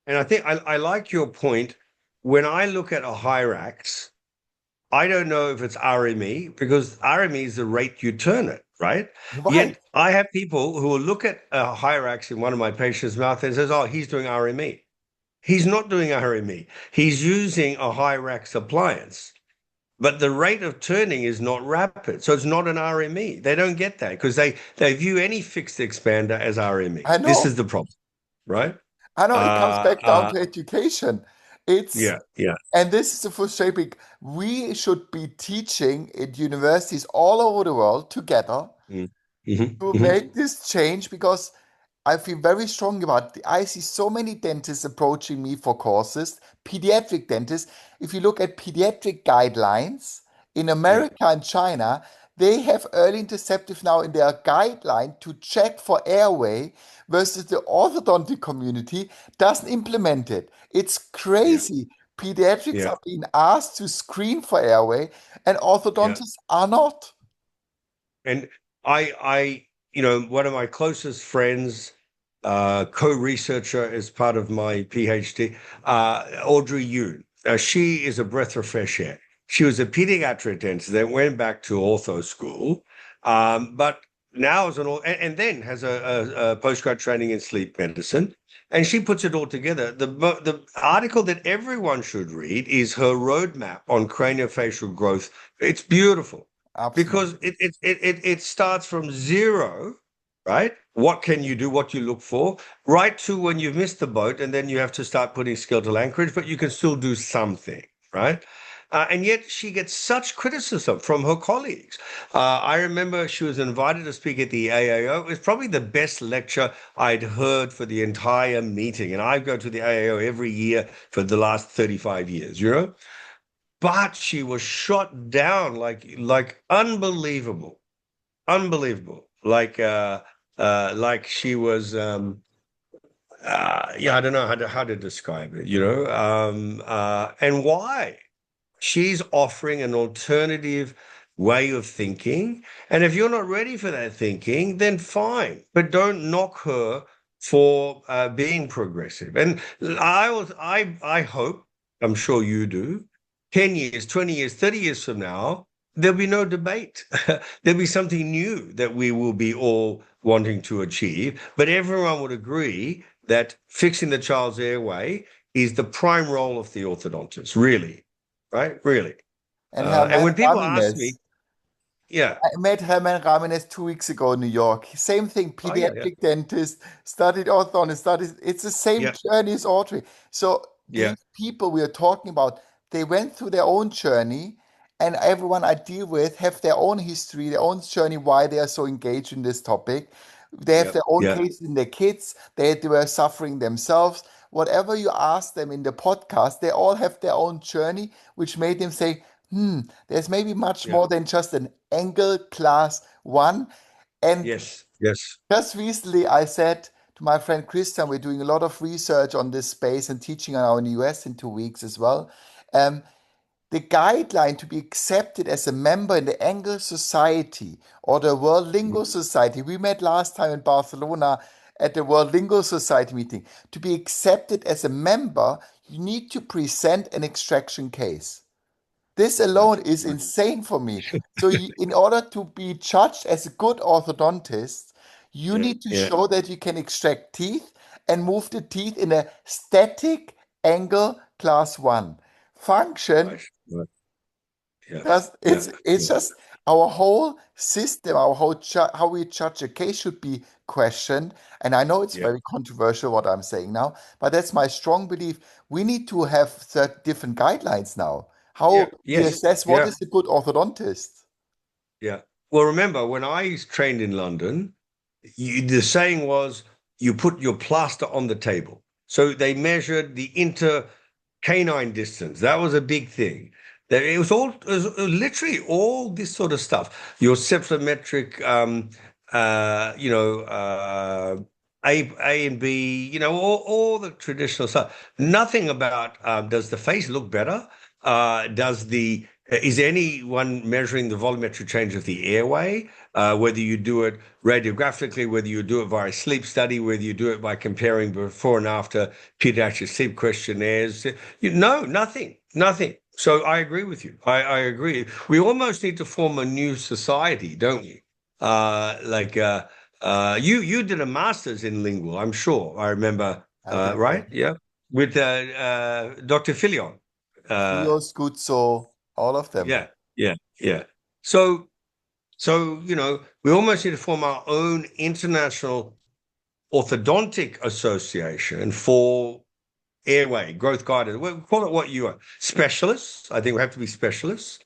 S2: And I think I like your point. When I look at a Hyrax, I don't know if it's RME because RME is the rate you turn it, right?
S1: Right.
S2: Yet I have people who will look at a Hyrax in one of my patients' mouth and says, "Oh, he's doing RME." He's not doing RME. He's using a Hyrax appliance. But the rate of turning is not rapid. So it's not an RME. They don't get that because they view any fixed expander as RME.
S1: I
S2: This
S1: know.
S2: is the problem, right?
S1: I know it comes
S2: Uh,
S1: back down
S2: uh,
S1: to education. It's
S2: yeah, yeah.
S1: And this is the frustrating. We should be teaching at universities all over the world together
S2: Mm. Mhm,
S1: to
S2: mhm.
S1: make this change because I feel very strongly about it. I see so many dentists approaching me for courses, pediatric dentists. If you look at pediatric guidelines in
S2: Yeah,
S1: America and China, they have early interceptive now in their guideline to check for airway versus the orthodontic community doesn't implement it. It's
S2: yeah,
S1: crazy. Pediatrics
S2: yeah,
S1: are being asked to screen for airway and
S2: yeah.
S1: orthodontists are not.
S2: And one of my closest friends, co-researcher as part of my PhD, Audrey Yoon. She is a breath of fresh air. She was a pediatric dentist that went back to ortho school, but now is and then has a postgrad training in sleep medicine. And she puts it all together. The article that everyone should read is her roadmap on craniofacial growth. It's beautiful because
S1: Absolutely.
S2: it starts from zero, right? What can you do? What you look for, right to when you've missed the boat, and then you have to start putting skeletal anchorage, but you can still do something, right? And yet she gets such criticism from her colleagues. I remember she was invited to speak at the AAO. It was probably the best lecture I'd heard for the entire meeting. And I go to the AAO every year for the last 35 years, you know? But she was shot down like unbelievable, unbelievable. Like she was yeah, I don't know how to describe it, and why she's offering an alternative way of thinking. And if you're not ready for that thinking, then fine, but don't knock her for being progressive. And I hope, I'm sure you do, 10 years, 20 years, 30 years from now, there'll be no debate. There'll be something new that we will be all wanting to achieve, but everyone would agree that fixing the child's airway is the prime role of the orthodontist, really, right? Really.
S1: And
S2: And
S1: Herman
S2: when people ask me,
S1: Ramirez.
S2: yeah,
S1: I met Herman Ramirez 2 weeks ago in New York. Same thing,
S2: oh yeah, yeah,
S1: pediatric dentist, studied orthodontics, studied. It's the same
S2: yeah,
S1: journey as Audrey. So
S2: yeah,
S1: these people we are talking about, they went through their own journey, and everyone I deal with have their own history, their own journey, why they are so engaged in this topic. They have
S2: yeah,
S1: their own
S2: yeah,
S1: cases in their kids. They were suffering themselves. Whatever you ask them in the podcast, they all have their own journey, which made them say, there's maybe much
S2: Yeah.
S1: more than just an angle class one. And
S2: Yes. Yes.
S1: just recently, I said to my friend Christian, we're doing a lot of research on this space and teaching now in the US in 2 weeks as well. Um, the guideline to be accepted as a member in the Angle Society or the World Lingo
S2: Mhm.
S1: Society. We met last time in Barcelona at the World Lingo Society meeting. To be accepted as a member, you need to present an extraction case. This
S2: Right.
S1: alone is
S2: Right.
S1: insane for me. So, in order to be judged as a good orthodontist, you
S2: Yeah.
S1: need to
S2: Yeah.
S1: show that you can extract teeth and move the teeth in a static angle class one. Function
S2: Right. Right. Yeah.
S1: does
S2: Yeah.
S1: it's
S2: Yeah.
S1: just our whole system, our whole how we judge a case should be questioned. And I know it's
S2: Yeah.
S1: very controversial what I'm saying now, but that's my strong belief. We need to have certain different guidelines now.
S2: Yeah.
S1: How we
S2: Yes.
S1: assess what
S2: Yeah.
S1: is a good orthodontist.
S2: Yeah. Well, remember when I trained in London, the saying was you put your plaster on the table. So they measured the intercanine distance. That was a big thing. That it was literally all this sort of stuff. Your cephalometric, A and B, all the traditional stuff. Nothing about does the face look better? Does the is anyone measuring the volumetric change of the airway? Whether you do it radiographically, whether you do it via sleep study, whether you do it by comparing before and after pediatric sleep questionnaires. No, nothing, nothing. So I agree with you. I agree. We almost need to form a new society, don't we? You did a master's in lingual, I'm sure. I remember,
S1: I did, yeah.
S2: right? Yeah, with Dr. Filion. Uh,
S1: Fios, Guzzo, all of them.
S2: yeah, yeah, yeah. So we almost need to form our own international orthodontic association for airway growth guided. We'll call it what you are. Specialists. I think we have to be specialists.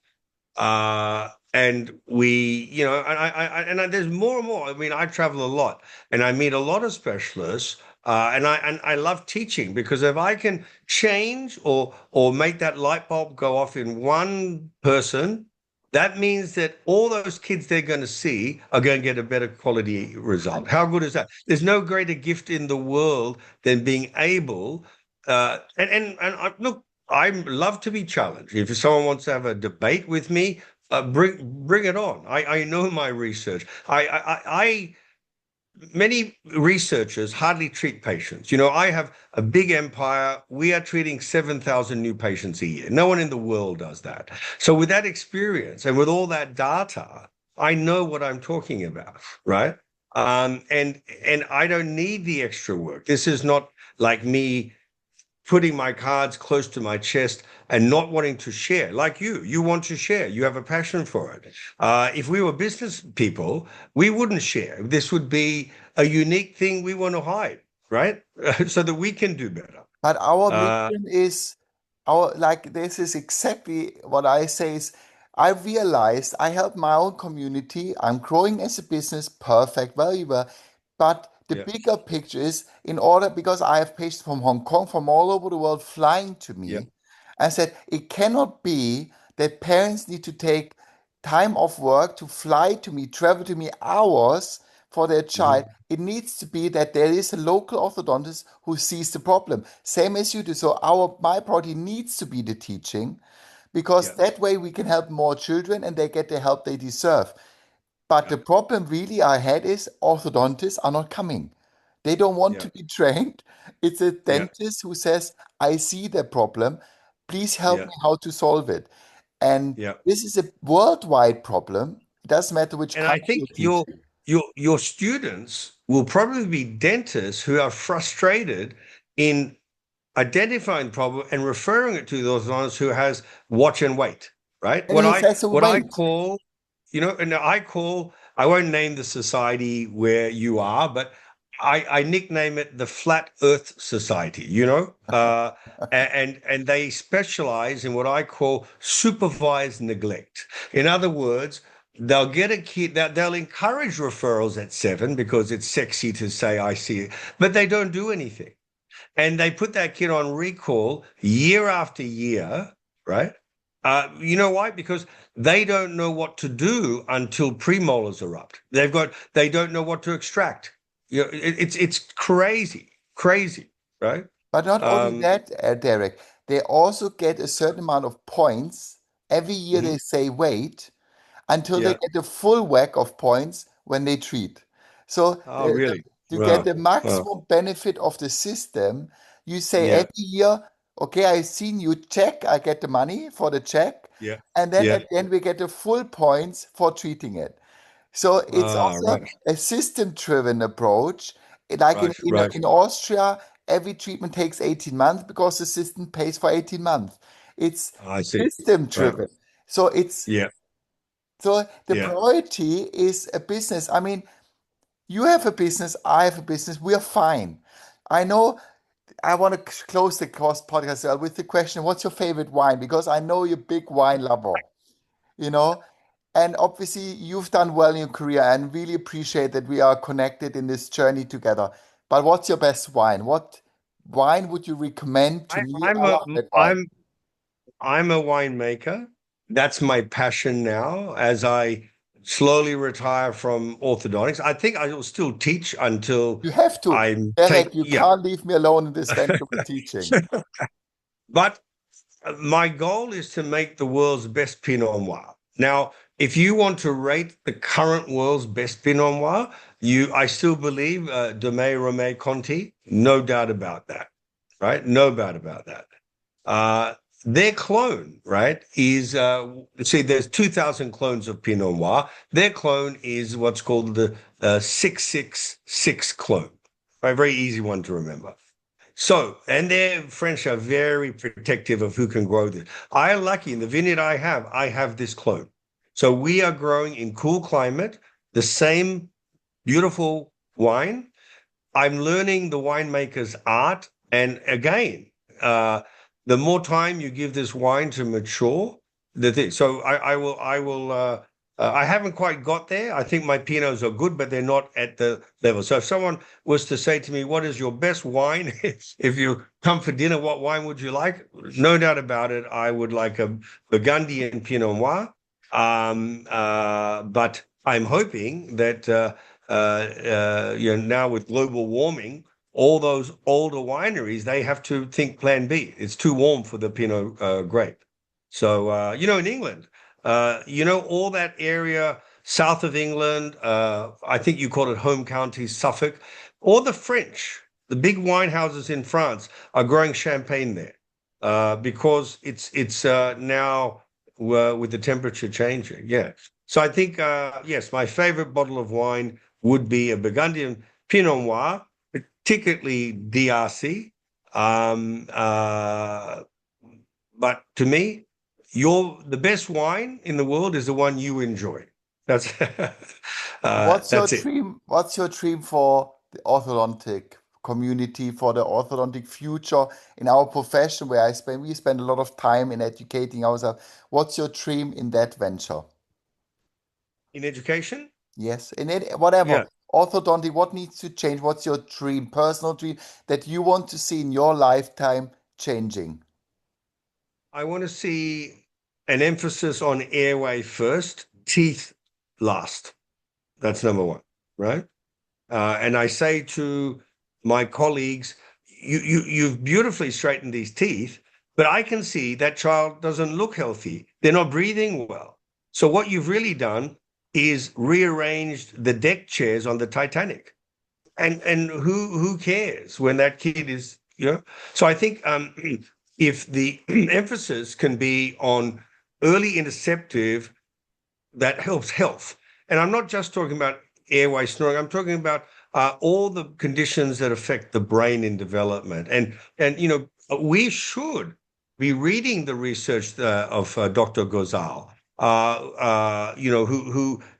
S2: And there's more and more. I mean, I travel a lot and I meet a lot of specialists. And I love teaching because if I can change or make that light bulb go off in one person, that means that all those kids they're going to see are going to get a better quality result.
S1: And
S2: How good is that? There's no greater gift in the world than being able look, I love to be challenged. If someone wants to have a debate with me, bring it on. I know my research. Many researchers hardly treat patients. I have a big empire. We are treating 7,000 new patients a year. No one in the world does that. So with that experience and with all that data, I know what I'm talking about, right? And I don't need the extra work. This is not like me putting my cards close to my chest and not wanting to share. Like you want to share. You have a passion for it. If we were business people, we wouldn't share. This would be a unique thing we want to hide, right? So that we can do better.
S1: but our
S2: Uh,
S1: mission is our like this is exactly what I say is I realized I help my own community. I'm growing as a business, perfect, very well. But the
S2: yeah,
S1: bigger picture is in order because I have patients from Hong Kong, from all over the world flying to
S2: yeah,
S1: me. I said it cannot be that parents need to take time off work to fly to me, travel to me hours for their child.
S2: mhm,
S1: It needs to be that there is a local orthodontist who sees the problem, same as you do. So our my priority needs to be the teaching, because
S2: yeah,
S1: that way we can help more children and they get the help they deserve. But
S2: yeah,
S1: the problem really I had is orthodontists are not coming. They don't want
S2: yeah,
S1: to be trained. It's a
S2: yeah,
S1: dentist who says, I see the problem. Please help
S2: yeah,
S1: me how to solve it. And
S2: yeah.
S1: this is a worldwide problem. It doesn't matter which
S2: And I
S1: country
S2: think
S1: you're teaching.
S2: your students will probably be dentists who are frustrated in identifying the problem and referring it to those ones who has watch and wait, right?
S1: And he says, so
S2: What I
S1: wait.
S2: call, and I won't name the society where you are, but I nickname it the Flat Earth Society, and they specialize in what I call supervised neglect. In other words, they'll get a kid that they'll encourage referrals at 7 because it's sexy to say I see it, but they don't do anything. And they put that kid on recall year after year, right? You know why? Because they don't know what to do until premolars erupt. They don't know what to extract. It's crazy, crazy, right?
S1: But not only
S2: Um,
S1: that, Derek, they also get a certain amount of points every year
S2: mhm.
S1: they say wait until they
S2: Yeah.
S1: get the full whack of points when they treat. So
S2: Oh, really?
S1: to get
S2: Wow.
S1: the
S2: Wow.
S1: maximum benefit of the system, you say
S2: Yeah.
S1: every year, okay, I've seen you check, I get the money for the check,
S2: Yeah.
S1: and then
S2: Yeah.
S1: at the end we get the full points for treating it. So it's
S2: Ah,
S1: also
S2: right.
S1: a system-driven approach. Like
S2: Right. Right.
S1: in Austria, every treatment takes 18 months because the system pays for 18 months. It's
S2: I see. Right.
S1: system-driven. So it's
S2: Yeah.
S1: so the
S2: Yeah.
S1: priority is a business. I mean, you have a business, I have a business, we are fine. I know I want to close the cost podcast with the question, what's your favorite wine? Because I know you're a big wine lover, you know? And obviously, you've done well in your career and really appreciate that we are connected in this journey together. But what's your best wine? What wine would you recommend to
S2: I,
S1: me?
S2: I'm
S1: I
S2: a
S1: love that wine.
S2: I'm I'm a winemaker. That's my passion now as I slowly retire from orthodontics. I think I will still teach until
S1: You have to.
S2: I'm
S1: Derek, you
S2: yeah.
S1: can't leave me alone in this venture with teaching.
S2: But my goal is to make the world's best Pinot Noir. Now, if you want to rate the current world's best Pinot Noir, I still believe Domay Rome Conti, no doubt about that, right? No doubt about that. Uh, their clone, right, is see, there's 2,000 clones of Pinot Noir. Their clone is what's called the 666 clone, a very easy one to remember. So, and their French are very protective of who can grow this. I am lucky in the vineyard I have this clone. So we are growing in cool climate, the same beautiful wine. I'm learning the winemaker's art. And again, uh, the more time you give this wine to mature, the thing. So I haven't quite got there. I think my Pinots are good, but they're not at the level. So if someone was to say to me, "What is your best wine?" If you come for dinner, what wine would you like? No doubt about it. I would like a Burgundian Pinot Noir. But I'm hoping that now with global warming, all those older wineries, they have to think plan B. It's too warm for the Pinot grape. So, in England, all that area south of England, I think you call it home county, Suffolk, or the French, the big wine houses in France are growing champagne there because it's now with the temperature changing. Yeah. So I think, yes, my favorite bottle of wine would be a Burgundian Pinot Noir, particularly DRC. Um, uh, but to me, the best wine in the world is the one you enjoy. That's that's it.
S1: What's your dream for the orthodontic community, for the orthodontic future in our profession where we spend a lot of time in educating ourselves. What's your dream in that venture?
S2: In education,
S1: Yes, in it, whatever.
S2: yeah,
S1: Orthodontic, what needs to change? What's your dream, personal dream that you want to see in your lifetime changing?
S2: I want to see an emphasis on airway first, teeth last. That's number one, right? And I say to my colleagues, you've beautifully straightened these teeth, but I can see that child doesn't look healthy. They're not breathing well. So what you've really done is rearranged the deck chairs on the Titanic. And who cares when that kid is, So I think if the emphasis can be on early interceptive, that helps health. And I'm not just talking about airway snoring. I'm talking about all the conditions that affect the brain in development. And we should be reading the research of Dr. Gozal,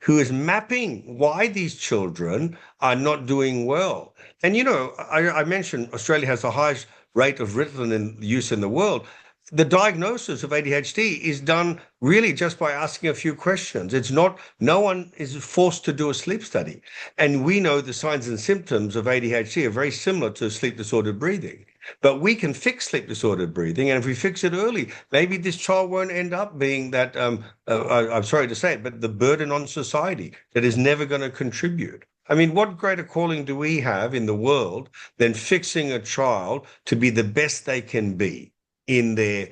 S2: who is mapping why these children are not doing well. And I mentioned Australia has the highest rate of Ritalin use in the world. The diagnosis of ADHD is done really just by asking a few questions. It's not, no one is forced to do a sleep study. And we know the signs and symptoms of ADHD are very similar to sleep disordered breathing. But we can fix sleep disordered breathing, and if we fix it early, maybe this child won't end up being that. I'm sorry to say it, but the burden on society that is never going to contribute. I mean, what greater calling do we have in the world than fixing a child to be the best they can be in their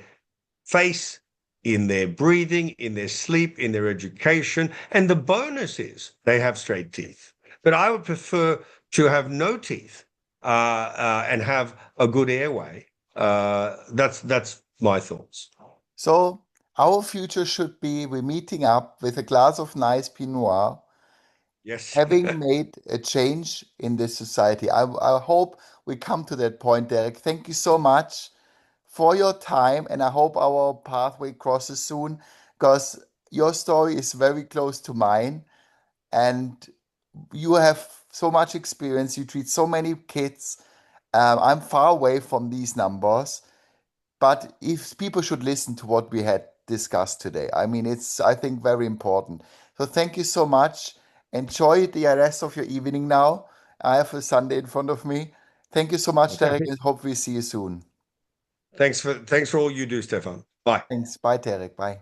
S2: face, in their breathing, in their sleep, in their education. And the bonus is they have straight teeth. But I would prefer to have no teeth and have a good airway. That's my thoughts.
S1: So our future should be we're meeting up with a glass of nice Pinot Noir,
S2: Yes.
S1: having made a change in this society. I hope we come to that point, Derek. Thank you so much for your time, and I hope our pathway crosses soon because your story is very close to mine, and you have so much experience. You treat so many kids. I'm far away from these numbers, but if people should listen to what we had discussed today, I mean, it's, I think, very important. So thank you so much. Enjoy the rest of your evening now. I have a Sunday in front of me. Thank you so much, Derek,
S2: Okay.
S1: and hope we see you soon.
S2: Thanks for all you do, Stefan. Bye.
S1: Thanks. Bye, Derek. Bye.